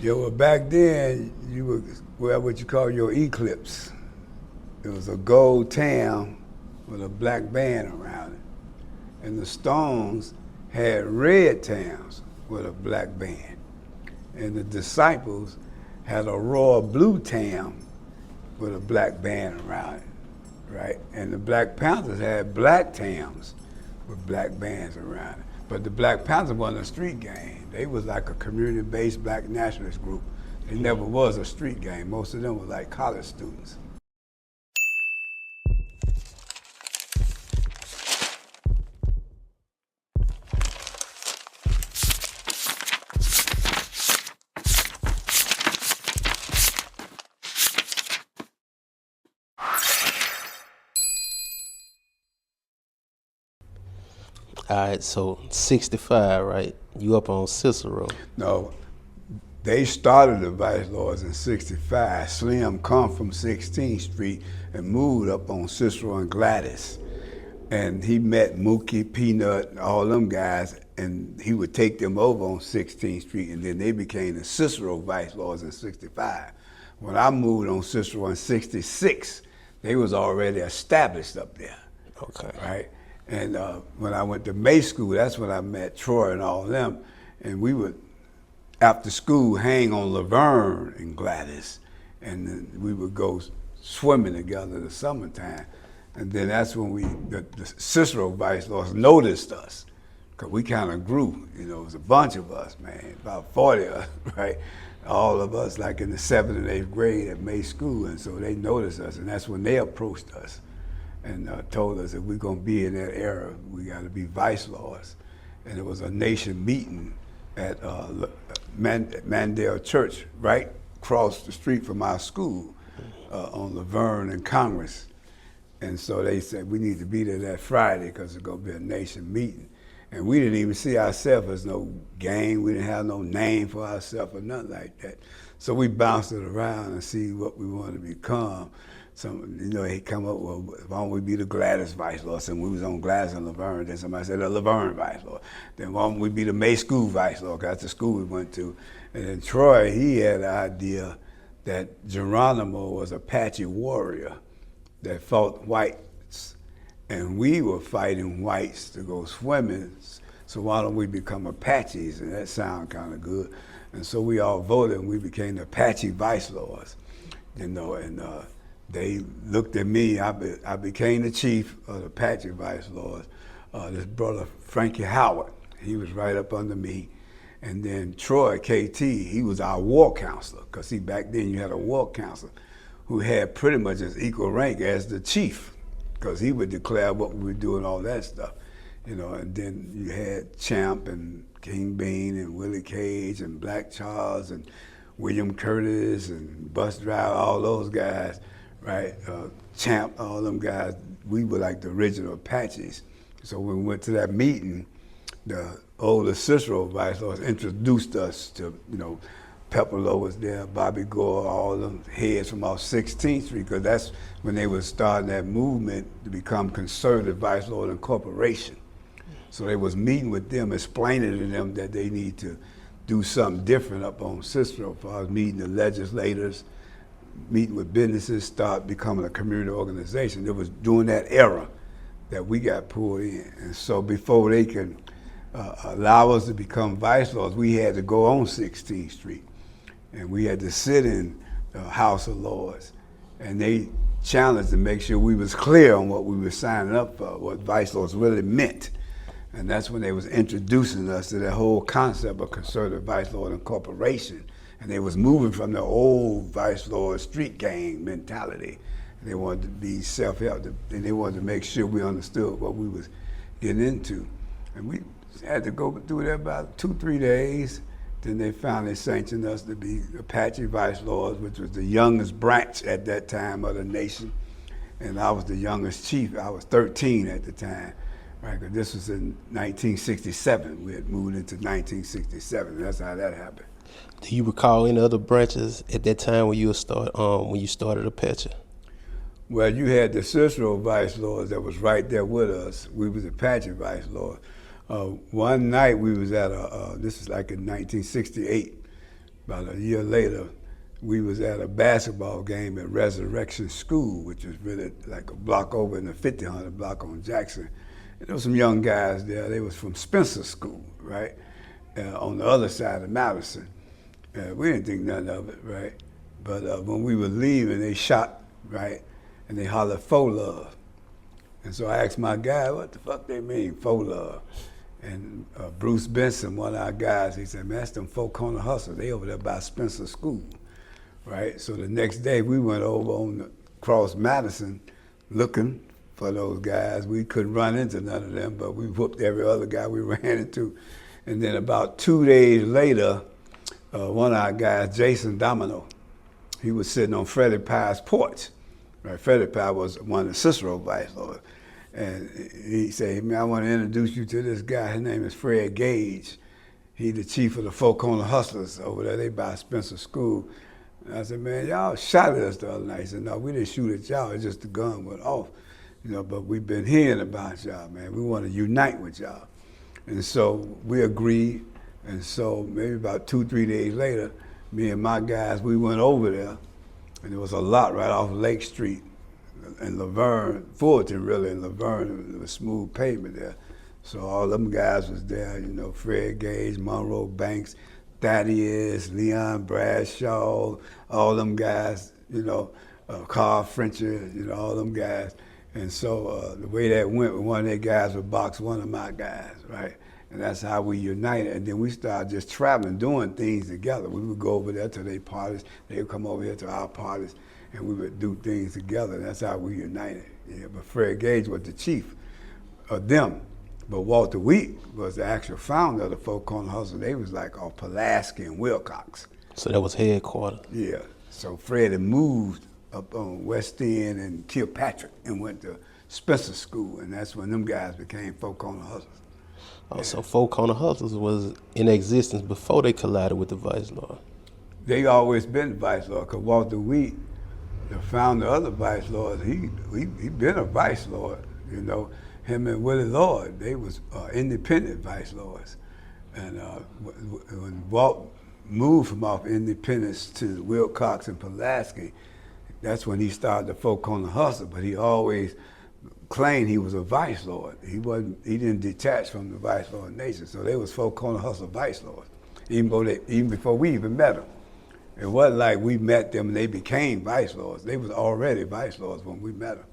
Yeah, well, back then, you would wear what you call your eclipse. It was a gold tam with a black band around it. And the Stones had red tams with a black band. And the Disciples had a royal blue tam with a black band around it, right? And the Black Panthers had black tams with black bands around it. But the Black Panthers wasn't a street gang. They was like a community-based black nationalist group. It never was a street gang. Most of them were like college students. All right, so 65, right? You up on Cicero. No, they started the Vice Lords in 65. Slim come from 16th Street and moved up on Cicero and Gladys. And he met Mookie, Peanut, and all them guys, and he would take them over on 16th Street, and then they became the Cicero Vice Lords in 65. When I moved on Cicero in 66, they was already established up there. Okay. Right? And when I went to May School, that's when I met Troy and all of them. And we would, after school, hang on Laverne and Gladys. And then we would go swimming together in the summertime. And then that's when the Cicero Vice Lords noticed us. Because we kind of grew. You know, it was a bunch of us, man, about 40 of us, right? All of us, like in the 7th and 8th grade at May School. And so they noticed us, and that's when they approached us and told us that we're going to be in that era, we got to be Vice Lords. And it was a nation meeting at Mandel Church, right across the street from our school, on Laverne and Congress. And so they said we need to be there that Friday because it's going to be a nation meeting. And we didn't even see ourselves as no gang. We didn't have no name for ourselves or nothing like that. So we bounced it around and see what we wanted to become. He come up with, why don't we be the Gladys Vice Lord? So we was on Gladys and Laverne. Then somebody said the Laverne Vice Lord. Then why don't we be the May School Vice Lord? Cause that's the school we went to. And then Troy, he had the idea that Geronimo was an Apache warrior that fought whites. And we were fighting whites to go swimming. So why don't we become Apaches? And that sounded kind of good. And so we all voted and we became the Apache Vice Lords. And they looked at me. I became the chief of the Apache Vice Lords. This brother, Frankie Howard, he was right up under me. And then Troy, KT, he was our war counselor, because back then you had a war counselor who had pretty much as equal rank as the chief, because he would declare what we were doing, all that stuff. And then you had Champ and King Bean and Willie Cage and Black Charles and William Curtis and Bus Driver, all those guys. Right, Champ, all them guys, we were like the original Apaches. So when we went to that meeting, the older Cicero Vice Lords introduced us to, Pepperlo was there, Bobby Gore, all them heads from off 16th Street, because that's when they were starting that movement to become Conservative Vice Lord Incorporation. So they was meeting with them, explaining to them that they need to do something different up on Cicero, as far as meeting the legislators, meeting with businesses, start becoming a community organization. It was during that era that we got pulled in. And so before they could allow us to become Vice Lords, we had to go on 16th Street. And we had to sit in the House of Lords. And they challenged to make sure we was clear on what we were signing up for, what Vice Lords really meant. And that's when they was introducing us to that whole concept of Conservative Vice Lord Incorporation. And they was moving from the old Vice Lord street gang mentality. And they wanted to be self-help, and they wanted to make sure we understood what we was getting into. And we had to go through that about 2-3 days. Then they finally sanctioned us to be Apache Vice Lords, which was the youngest branch at that time of the nation. And I was the youngest chief. I was 13 at the time, right? Because this was in 1967. We had moved into 1967. That's how that happened. Do you recall any other branches at that time when you started Apache? Well, you had the Cicero Vice Lords that was right there with us. We was Apache Vice Lord. One night we was at this is like in 1968, About a year later, we was at a basketball game at Resurrection School, which is really like a block over in the 5000 block on Jackson. And there was some young guys there. They was from Spencer School, right, on the other side of Madison. We didn't think nothing of it, right? But when we were leaving, they shot, right, and they hollered "Faux Love." And so I asked my guy, what the fuck they mean, "Faux Love"? And Bruce Benson, one of our guys, he said, man, that's them Four Corner Hustlers. They over there by Spencer School, right? So the next day we went over on the cross Madison looking for those guys. We couldn't run into none of them, but we whooped every other guy we ran into. And then about 2 days later, one of our guys, Jason Domino, he was sitting on Freddie Pye's porch. Right? Freddie Pye was one of the Cicero vice lords. And he said, man, I want to introduce you to this guy. His name is Fred Gage. He's the chief of the Four Corner Hustlers over there. They by Spencer School. And I said, man, y'all shot at us the other night. He said, no, we didn't shoot at y'all. It's just the gun went off. But we've been hearing about y'all, man. We want to unite with y'all. And so we agreed. And so maybe about 2-3 days later, me and my guys, we went over there. And there was a lot right off Lake Street in Laverne, Fulton really, in Laverne. There was smooth pavement there. So all them guys was there, Fred Gage, Monroe Banks, Thaddeus, Leon Bradshaw, all them guys, Carl Frencher, all them guys. And so the way that went, one of their guys would box one of my guys, right? And that's how we united. And then we started just traveling, doing things together. We would go over there to their parties. They would come over here to our parties, and we would do things together. That's how we united. Yeah, but Fred Gage was the chief of them. But Walter Wheat was the actual founder of the Four Corner Hustle. They was like on Pulaski and Wilcox. So that was headquarters. Yeah. So Fred had moved up on West End and Kilpatrick and went to Spencer School, and that's when them guys became Four Corner Hustlers. Oh, yeah. So Four Corner Hustlers was in existence before they collided with the Vice Lord. They always been the Vice Lord, because Walter Wheat, the founder of the Vice Lord, he been a Vice Lord, Him and Willie Lord, they was independent Vice Lords. And when Walt moved from off Independence to Wilcox and Pulaski, that's when he started the Four Corner Hustle, but he always claimed he was a Vice Lord. He didn't detach from the Vice Lord nation, so they was Four Corner Hustle Vice Lords, even before we even met them. It wasn't like we met them and they became Vice Lords. They was already Vice Lords when we met them.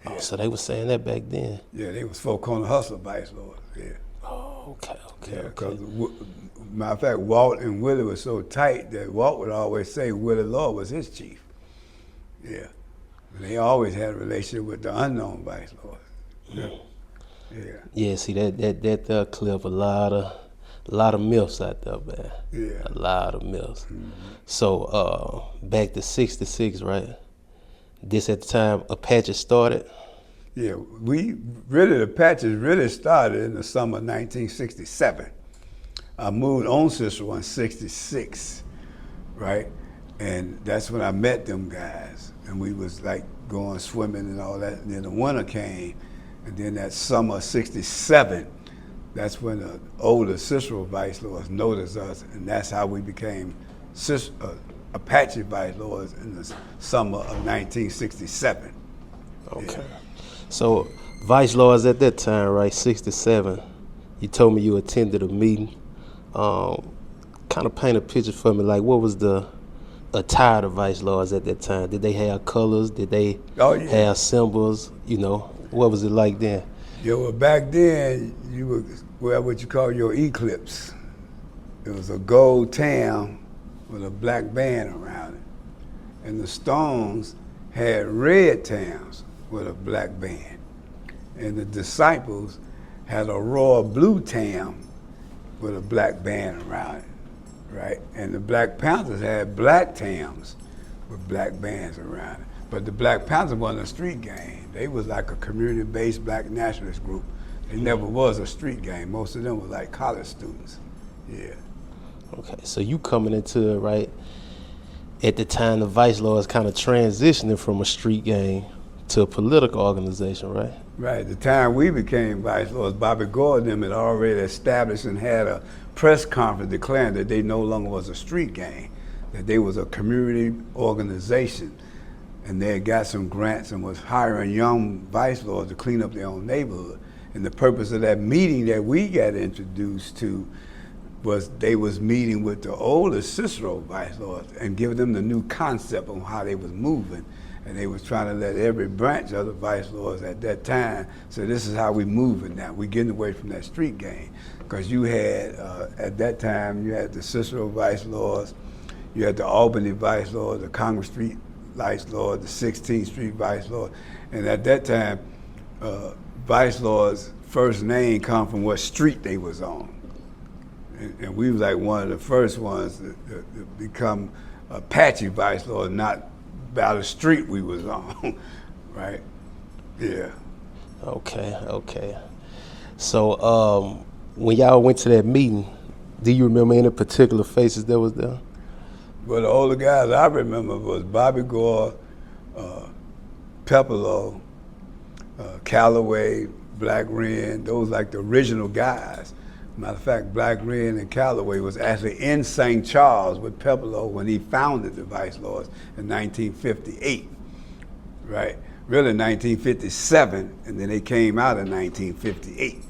Yeah. Oh, so they was saying that back then? Yeah, they was Four Corner Hustle Vice Lords, yeah. Oh, okay. Yeah, because, matter of fact, Walt and Willie were so tight that Walt would always say Willie Lord was his chief. Yeah. They always had a relationship with the unknown Vice Lord. Yeah. Yeah. Yeah, see, that clear up a lot of myths out there, man. Yeah. A lot of myths. Mm-hmm. So back to 66, right? This at the time Apache started? Yeah, the Apaches really started in the summer of 1967. I moved on Cicero in 66, right? And that's when I met them guys. And we was like going swimming and all that. And then the winter came. And then that summer of 67, that's when the older Cicero Vice Lords noticed us. And that's how we became Apache Vice Lords in the summer of 1967. Okay. Yeah. So Vice Lords at that time, right, 67, you told me you attended a meeting. Kind of paint a picture for me, like what was the attire of Vice Lords at that time? Did they have colors? Did they have symbols? What was it like then? Yeah, well, back then, you would wear what you call your eclipse. It was a gold tam with a black band around it. And the Stones had red tams with a black band. And the Disciples had a royal blue tam with a black band around it, right? And the Black Panthers had black tams with black bands around it. But the Black Panthers wasn't a street gang. They was like a community-based black nationalist group. It never was a street gang. Most of them were like college students, yeah. Okay, so you coming into it, right, at the time the Vice Lords kind of transitioning from a street gang to a political organization, right? Right, the time we became Vice Lords, Bobby Gore and them had already established and had a press conference declaring that they no longer was a street gang, that they was a community organization, and they had got some grants and was hiring young vice lords to clean up their own neighborhood. And the purpose of that meeting that we got introduced to was they was meeting with the older Cicero vice lords and giving them the new concept on how they was moving. And they was trying to let every branch of the vice lords at that time say, this is how we moving now. We getting away from that street gang. Because you had, at that time, you had the Cicero vice lords, you had the Albany vice lords, the Congress Street vice lord, the 16th Street vice lord. And at that time, vice lords' first name come from what street they was on. And we was like one of the first ones to become Apache vice lord, not about the street we was on, right? Yeah. Okay. So when y'all went to that meeting, do you remember any particular faces that was there? Well, the older guys I remember was Bobby Gore, Pepperlo, Calloway, Black Wren. Those like the original guys. Matter of fact, Black Wren and Calloway was actually in St. Charles with Pepperlo when he founded the Vice Lords in 1958, right? Really 1957, and then they came out in 1958.